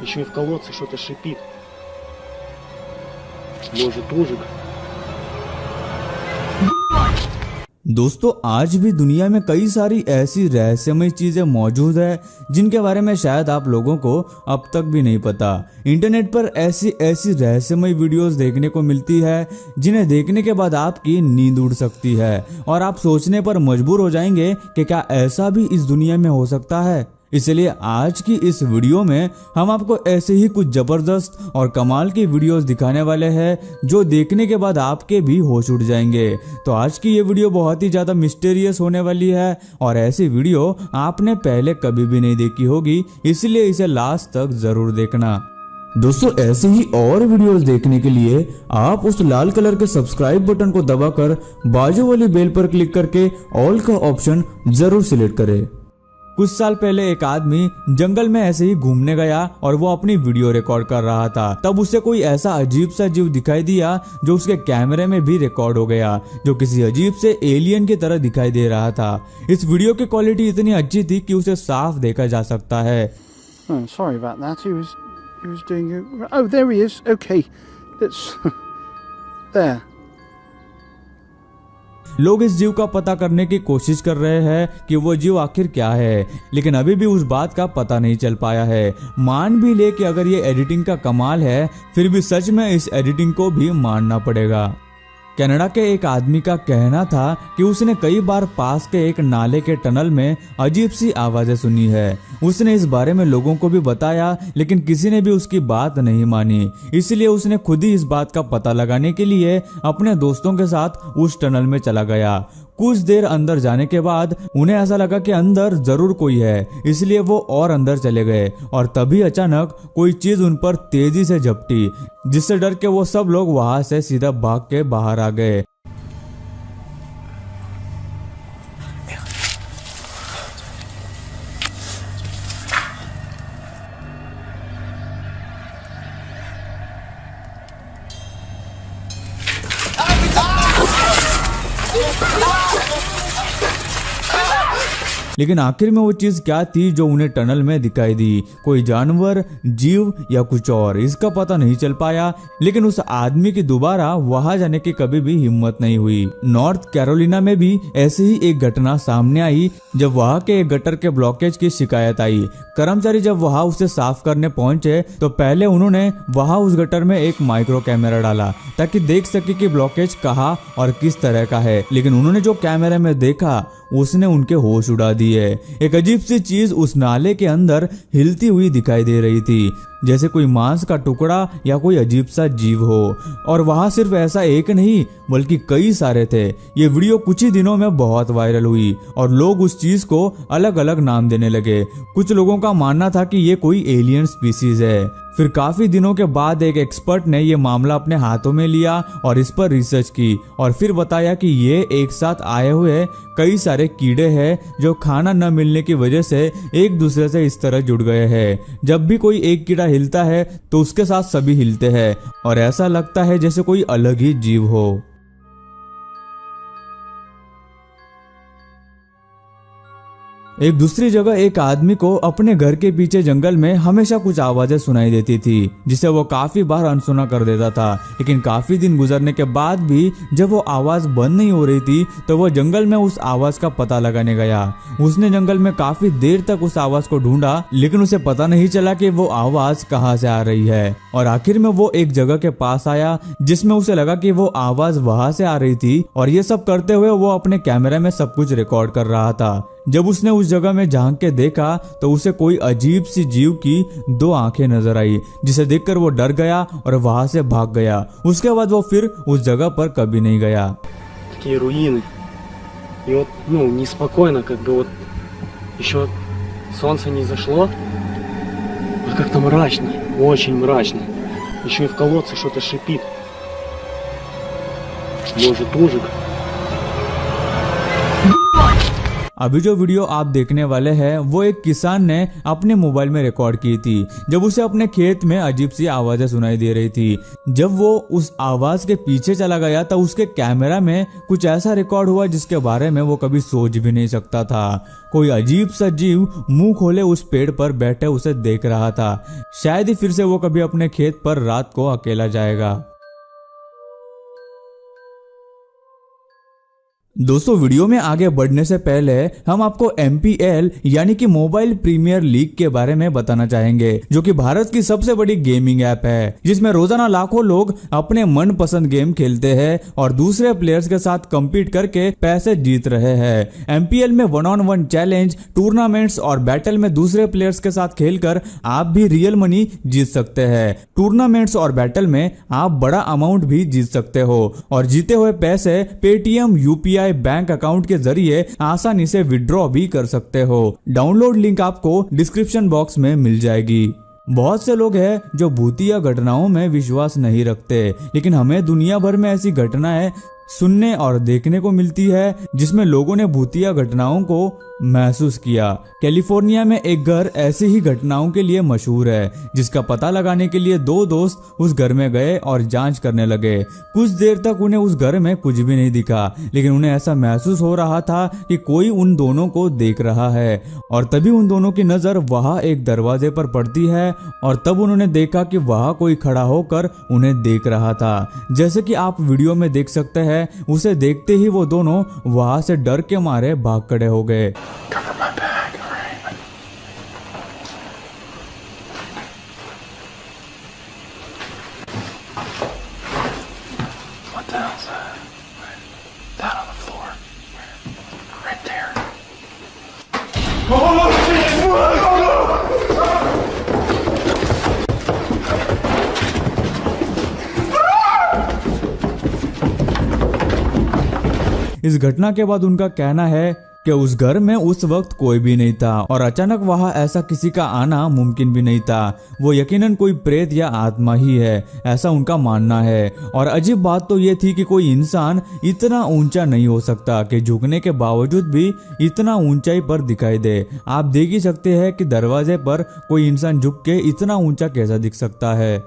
Еще и в колодце что-то шипит. Может, ужик. दोस्तों आज भी दुनिया में कई सारी ऐसी रहस्यमय चीजें मौजूद है जिनके बारे में शायद आप लोगों को अब तक भी नहीं पता। इंटरनेट पर ऐसी रहस्यमय वीडियोस देखने को मिलती है जिन्हें देखने के बाद आपकी नींद उड़ सकती है और आप सोचने पर मजबूर हो जाएंगे कि क्या ऐसा भी इस दुनिया में हो सकता है। इसलिए आज की इस वीडियो में हम आपको ऐसे ही कुछ जबरदस्त और कमाल की वीडियोस दिखाने वाले हैं जो देखने के बाद आपके भी होश उड़ जाएंगे। तो आज की ये वीडियो बहुत ही ज्यादा मिस्टीरियस होने वाली है और ऐसी वीडियो आपने पहले कभी भी नहीं देखी होगी, इसलिए इसे लास्ट तक जरूर देखना। दोस्तों ऐसे ही और वीडियोस देखने के लिए आप उस लाल कलर के सब्सक्राइब बटन को दबाकर बाजू वाली बेल पर क्लिक करके ऑल का ऑप्शन जरूर सिलेक्ट करें। कुछ साल पहले एक आदमी जंगल में ऐसे ही घूमने गया और वो अपनी वीडियो रिकॉर्ड कर रहा था। तब उसे कोई ऐसा अजीब सा जीव दिखाई दिया जो उसके कैमरे में भी रिकॉर्ड हो गया, जो किसी अजीब से एलियन की तरह दिखाई दे रहा था। इस वीडियो की क्वालिटी इतनी अच्छी थी कि उसे साफ देखा जा सकता है। Oh, sorry about that. He was doing it. Oh, there he is. Okay, that's there. लोग इस जीव का पता करने की कोशिश कर रहे हैं कि वो जीव आखिर क्या है, लेकिन अभी भी उस बात का पता नहीं चल पाया है। मान भी ले कि अगर ये एडिटिंग का कमाल है, फिर भी सच में इस एडिटिंग को भी मानना पड़ेगा। कनाडा के एक आदमी का कहना था कि उसने कई बार पास के एक नाले के टनल में अजीब सी आवाजें सुनी है। उसने इस बारे में लोगों को भी बताया, लेकिन किसी ने भी उसकी बात नहीं मानी। इसलिए उसने खुद ही इस बात का पता लगाने के लिए अपने दोस्तों के साथ उस टनल में चला गया। कुछ देर अंदर जाने के बाद उन्हें ऐसा लगा कि अंदर जरूर कोई है, इसलिए वो और अंदर चले गए और तभी अचानक कोई चीज उन पर तेजी से झपटी, जिससे डर के वो सब लोग वहां से सीधा भाग के बाहर आ गए। लेकिन आखिर में वो चीज क्या थी जो उन्हें टनल में दिखाई दी? कोई जानवर, जीव या कुछ और, इसका पता नहीं चल पाया। लेकिन उस आदमी की दोबारा वहां जाने की कभी भी हिम्मत नहीं हुई। नॉर्थ कैरोलिना में भी ऐसी ही एक घटना सामने आई जब वहां के एक गटर के ब्लॉकेज की शिकायत आई। कर्मचारी जब वहां उसे साफ करने पहुंचे तो पहले उन्होंने वहां उस गटर में एक माइक्रो कैमरा डाला ताकि देख सके कि ब्लॉकेज कहाँ और किस तरह का है। लेकिन उन्होंने जो कैमरे में देखा उसने उनके होश उड़ा दिए। एक अजीब सी चीज उस नाले के अंदर हिलती हुई दिखाई दे रही थी, जैसे कोई मांस का टुकड़ा या कोई अजीब सा जीव हो। और वहां सिर्फ ऐसा एक नहीं बल्कि कई सारे थे। ये वीडियो कुछ ही दिनों में बहुत वायरल हुई और लोग उस चीज को अलग अलग नाम देने लगे। कुछ लोगों का मानना था कि ये कोई एलियन स्पीसीज है। फिर काफी दिनों के बाद एक एक्सपर्ट ने ये मामला अपने हाथों में लिया और इस पर रिसर्च की और फिर बताया कि ये एक साथ आए हुए कई सारे कीड़े हैं जो खाना न मिलने की वजह से एक दूसरे से इस तरह जुड़ गए हैं। जब भी कोई एक कीड़ा हिलता है तो उसके साथ सभी हिलते हैं और ऐसा लगता है जैसे कोई अलग ही जीव हो। एक दूसरी जगह एक आदमी को अपने घर के पीछे जंगल में हमेशा कुछ आवाजें सुनाई देती थी जिसे वो काफी बार अनसुना कर देता था। लेकिन काफी दिन गुजरने के बाद भी जब वो आवाज बंद नहीं हो रही थी तो वो जंगल में उस आवाज का पता लगाने गया। उसने जंगल में काफी देर तक उस आवाज को ढूंढा, लेकिन उसे पता नहीं चला कि वो आवाज कहाँ से आ रही है। और आखिर में वो एक जगह के पास आया जिसमें उसे लगा कि वो आवाज वहां से आ रही थी और ये सब करते हुए वो अपने कैमरे में सब कुछ रिकॉर्ड कर रहा था। जब उसने उस जगह में झांक के देखा तो उसे कोई अजीब सी जीव की 2 आंखें नजर आई, जिसे देखकर वो डर गया और वहां से भाग गया। उसके बाद वो फिर उस जगह पर कभी नहीं गया। Такие руины. И вот, неспокойно, как бы вот еще солнце не зашло. Вот как-то мрачно, очень мрачно. Еще и в колодце что-то шипит. Может, ужик. अभी जो वीडियो आप देखने वाले हैं वो एक किसान ने अपने मोबाइल में रिकॉर्ड की थी जब उसे अपने खेत में अजीब सी आवाजें सुनाई दे रही थी। जब वो उस आवाज के पीछे चला गया तो उसके कैमरा में कुछ ऐसा रिकॉर्ड हुआ जिसके बारे में वो कभी सोच भी नहीं सकता था। कोई अजीब सा जीव मुंह खोले उस पेड़ पर बैठे उसे देख रहा था। शायद ही फिर से वो कभी अपने खेत पर रात को अकेला जाएगा। दोस्तों वीडियो में आगे बढ़ने से पहले हम आपको MPL यानी कि मोबाइल प्रीमियर लीग के बारे में बताना चाहेंगे, जो कि भारत की सबसे बड़ी गेमिंग ऐप है जिसमें रोजाना लाखों लोग अपने मनपसंद गेम खेलते हैं और दूसरे प्लेयर्स के साथ कम्पीट करके पैसे जीत रहे हैं। MPL में 1-on-1 चैलेंज, टूर्नामेंट्स और बैटल में दूसरे प्लेयर्स के साथ खेलकर आप भी रियल मनी जीत सकते हैं। टूर्नामेंट्स और बैटल में आप बड़ा अमाउंट भी जीत सकते हो और जीते हुए पैसे पेटीएम, UPI बैंक अकाउंट के जरिए आसानी से विड्रॉ भी कर सकते हो। डाउनलोड लिंक आपको डिस्क्रिप्शन बॉक्स में मिल जाएगी। बहुत से लोग हैं जो भूतिया घटनाओं में विश्वास नहीं रखते, लेकिन हमें दुनिया भर में ऐसी घटनाएं सुनने और देखने को मिलती है जिसमें लोगों ने भूतिया घटनाओं को महसूस किया। कैलिफोर्निया में एक घर ऐसी ही घटनाओं के लिए मशहूर है, जिसका पता लगाने के लिए दो दोस्त उस घर में गए और जांच करने लगे। कुछ देर तक उन्हें उस घर में कुछ भी नहीं दिखा, लेकिन उन्हें ऐसा महसूस हो रहा था कि कोई उन दोनों को देख रहा है। और तभी उन दोनों की नजर वहां एक दरवाजे पर पड़ती है और तब उन्होंने देखा कि वहां कोई खड़ा होकर उन्हें देख रहा था। जैसे कि आप वीडियो में देख सकते हैं, उसे देखते ही वो दोनों वहां से डर के मारे भाग खड़े हो गए। Cover my bag, all right? What the hell's that? That on the floor. Right there. Oh, shit! इस घटना के बाद उनका कहना है कि उस घर में उस वक्त कोई भी नहीं था और अचानक वहां ऐसा किसी का आना मुमकिन भी नहीं था। वो यकीनन कोई प्रेत या आत्मा ही है, ऐसा उनका मानना है। और अजीब बात तो ये थी कि कोई इंसान इतना ऊंचा नहीं हो सकता कि झुकने के बावजूद भी इतना ऊंचाई पर दिखाई दे। आप देख ही सकते हैं कि दरवाजे पर कोई इंसान झुक के इतना ऊंचा कैसा दिख सकता है।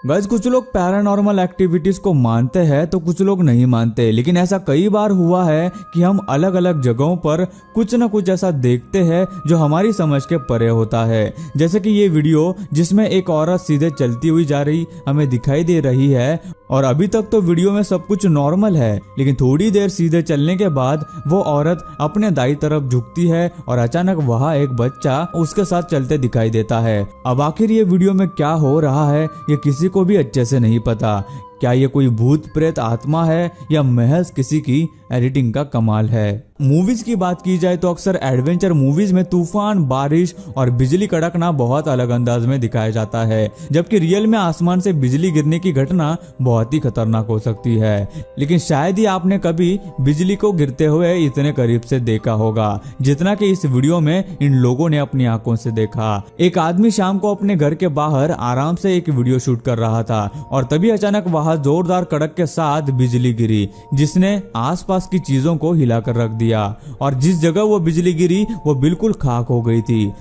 गाइस, कुछ लोग पैरानॉर्मल एक्टिविटीज को मानते हैं तो कुछ लोग नहीं मानते, लेकिन ऐसा कई बार हुआ है कि हम अलग अलग जगहों पर कुछ न कुछ ऐसा देखते हैं जो हमारी समझ के परे होता है। जैसे कि ये वीडियो जिसमें एक औरत सीधे चलती हुई जा रही हमें दिखाई दे रही है और अभी तक तो वीडियो में सब कुछ नॉर्मल है, लेकिन थोड़ी देर सीधे चलने के बाद वो औरत अपने दाईं तरफ झुकती है और अचानक वहाँ एक बच्चा उसके साथ चलते दिखाई देता है। अब आखिर ये वीडियो में क्या हो रहा है ये किसी को भी अच्छे से नहीं पता। क्या ये कोई भूत प्रेत आत्मा है या महज किसी की एडिटिंग का कमाल है। मूवीज की बात की जाए तो अक्सर एडवेंचर मूवीज में तूफान, बारिश और बिजली कड़कना बहुत अलग अंदाज में दिखाया जाता है, जबकि रियल में आसमान से बिजली गिरने की घटना बहुत ही खतरनाक हो सकती है। लेकिन शायद ही आपने कभी बिजली को गिरते हुए इतने करीब से देखा होगा जितना कि इस वीडियो में इन लोगों ने अपनी आंखों से देखा। एक आदमी शाम को अपने घर के बाहर आराम से एक वीडियो शूट कर रहा था और तभी अचानक वहां जोरदार कड़क के साथ बिजली गिरी, जिसने आसपास की चीजों को हिलाकर रख दिया और जिस जगह वो बिजली गिरी वो बिल्कुल खाक हो गई थी।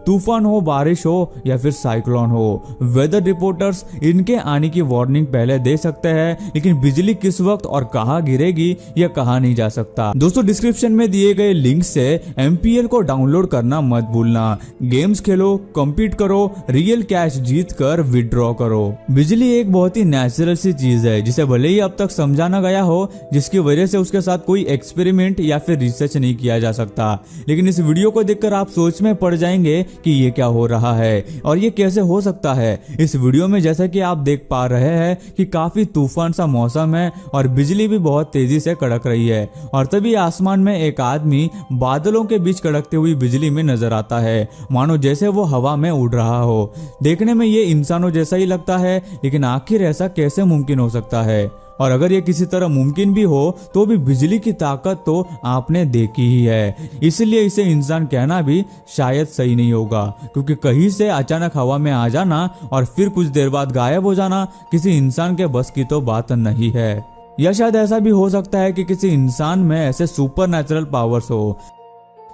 तूफान हो, बारिश हो या फिर साइक्लोन हो, वेदर रिपोर्टर्स इनके आने की वार्निंग पहले दे सकते हैं, लेकिन बिजली किस वक्त और कहां गिरेगी यह कहा नहीं जा सकता। दोस्तों, डिस्क्रिप्शन में दिए गए लिंक से MPL को डाउनलोड करना मत भूलना। गेम्स खेलो, कम्पीट करो, रियल कैश जीत कर विड्रॉ करो। बिजली एक बहुत ही नेचुरल सी चीज है जिसे भले ही अब तक समझाना गया हो, जिसकी वजह से उसके साथ कोई एक्सपेरिमेंट या फिर रिसर्च नहीं किया जा सकता, लेकिन इस वीडियो को देखकर आप सोच में पड़ जाएंगे कि ये क्या हो रहा है और ये कैसे हो सकता है। इस वीडियो में जैसा कि आप देख पा रहे हैं कि काफी तूफान सा मौसम है और बिजली भी बहुत तेजी से कड़क रही है और तभी आसमान में एक आदमी बादलों के बीच कड़कती हुई बिजली में नजर आता है, मानो जैसे वो हवा में उड़ रहा हो। देखने में ये इंसानों जैसा ही लगता है, लेकिन आखिर ऐसा कैसे मुमकिन हो सकता है। और अगर ये किसी तरह मुमकिन भी हो तो भी बिजली की ताकत तो आपने देखी ही है, इसलिए इसे इंसान कहना भी शायद सही नहीं होगा, क्योंकि कहीं से अचानक हवा में आ जाना और फिर कुछ देर बाद गायब हो जाना किसी इंसान के बस की तो बात नहीं है। या शायद ऐसा भी हो सकता है कि किसी इंसान में ऐसे सुपर नेचुरल पावर्स हो।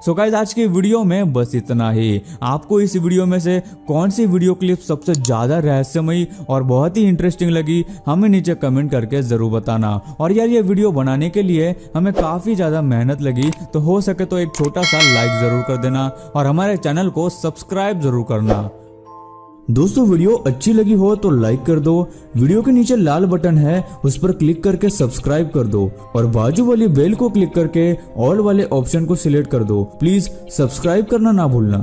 सो गाइस, आज की वीडियो में बस इतना ही। आपको इस वीडियो में से कौन सी वीडियो क्लिप सबसे ज्यादा रहस्यमयी और बहुत ही इंटरेस्टिंग लगी, हमें नीचे कमेंट करके जरूर बताना। और यार, ये वीडियो बनाने के लिए हमें काफी ज्यादा मेहनत लगी, तो हो सके तो एक छोटा सा लाइक जरूर कर देना और हमारे चैनल को सब्सक्राइब जरूर करना। दोस्तों, वीडियो अच्छी लगी हो तो लाइक कर दो, वीडियो के नीचे लाल बटन है उस पर क्लिक करके सब्सक्राइब कर दो और बाजू वाली बेल को क्लिक करके ऑल वाले ऑप्शन को सिलेक्ट कर दो। प्लीज सब्सक्राइब करना ना भूलना।